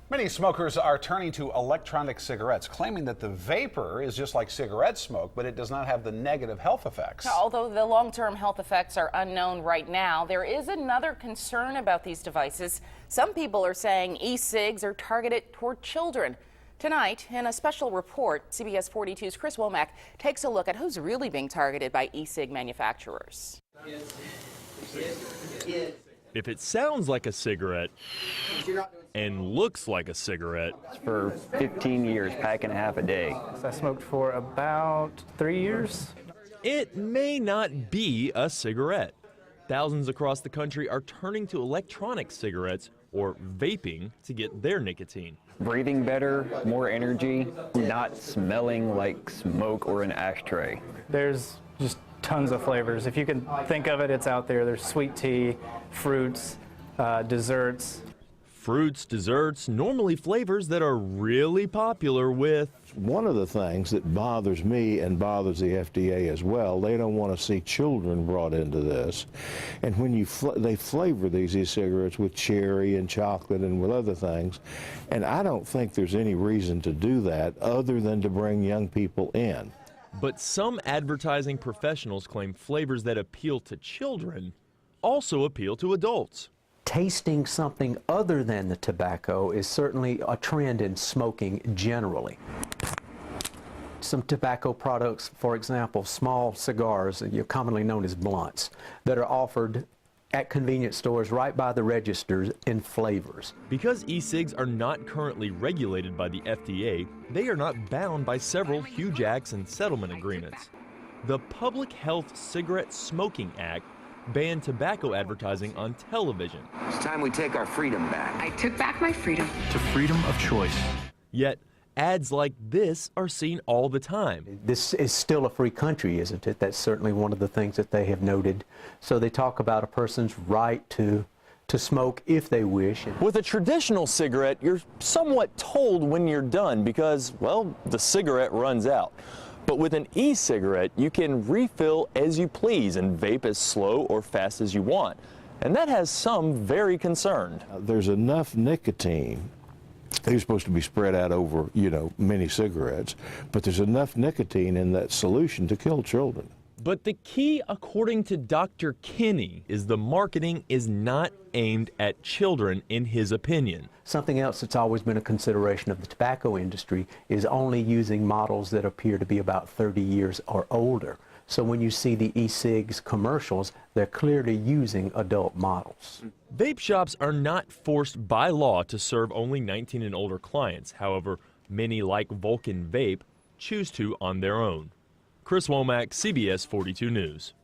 Many smokers are turning to electronic cigarettes, claiming that the vapor is just like cigarette smoke, but it does not have the negative health effects. Although the long-term health effects are unknown right now, there is another concern about these devices. Some people are saying e-cigs are targeted toward children. Tonight, in a special report, CBS 42's Chris Womack takes a look at who's really being targeted by e-cig manufacturers. If it sounds like a cigarette and looks like a cigarette, For 15 years, pack and a half a day. I smoked for about 3 years. it may not be a cigarette. Thousands across the country are turning to electronic cigarettes or vaping to get their nicotine. Breathing better, more energy, not smelling like smoke or an ashtray. There's just tons of flavors. If you can think of it, it's out there. There's sweet tea, fruits, desserts. Fruits, desserts, normally flavors that are really popular with. One of the things that bothers me and bothers the FDA as well, they don't want to see children brought into this. And when they flavor these e-cigarettes with cherry and chocolate and with other things, and I don't think there's any reason to do that other than to bring young people in. But some advertising professionals claim flavors that appeal to children also appeal to adults. Tasting something other than the tobacco is certainly a trend in smoking generally. Some tobacco products, for example, small cigars, commonly known as blunts, that are offered at convenience stores right by the registers in flavors. Because e-cigs are not currently regulated by the FDA, they are not bound by several huge acts and settlement agreements. The Public Health Cigarette Smoking Act banned tobacco advertising on television. It's time we take our freedom back. I took back my freedom. To freedom of choice. Yet, ads like this are seen all the time. This is still a free country, isn't it? That's certainly one of the things that they have noted. So they talk about a person's right to smoke if they wish. With a traditional cigarette, you're somewhat told when you're done because, well, the cigarette runs out. But with an e-cigarette, you can refill as you please and vape as slow or fast as you want. And that has some very concerned. There's enough nicotine. They're supposed to be spread out over, many cigarettes, but there's enough nicotine in that solution to kill children. But the key, according to Dr. Kinney, is the marketing is not aimed at children, in his opinion. Something else that's always been a consideration of the tobacco industry is only using models that appear to be about 30 years or older. So when you see the e-cigs commercials, they're clearly using adult models. Vape shops are not forced by law to serve only 19 and older clients. However, many, like Vulcan Vape, choose to on their own. Chris Womack, CBS 42 News.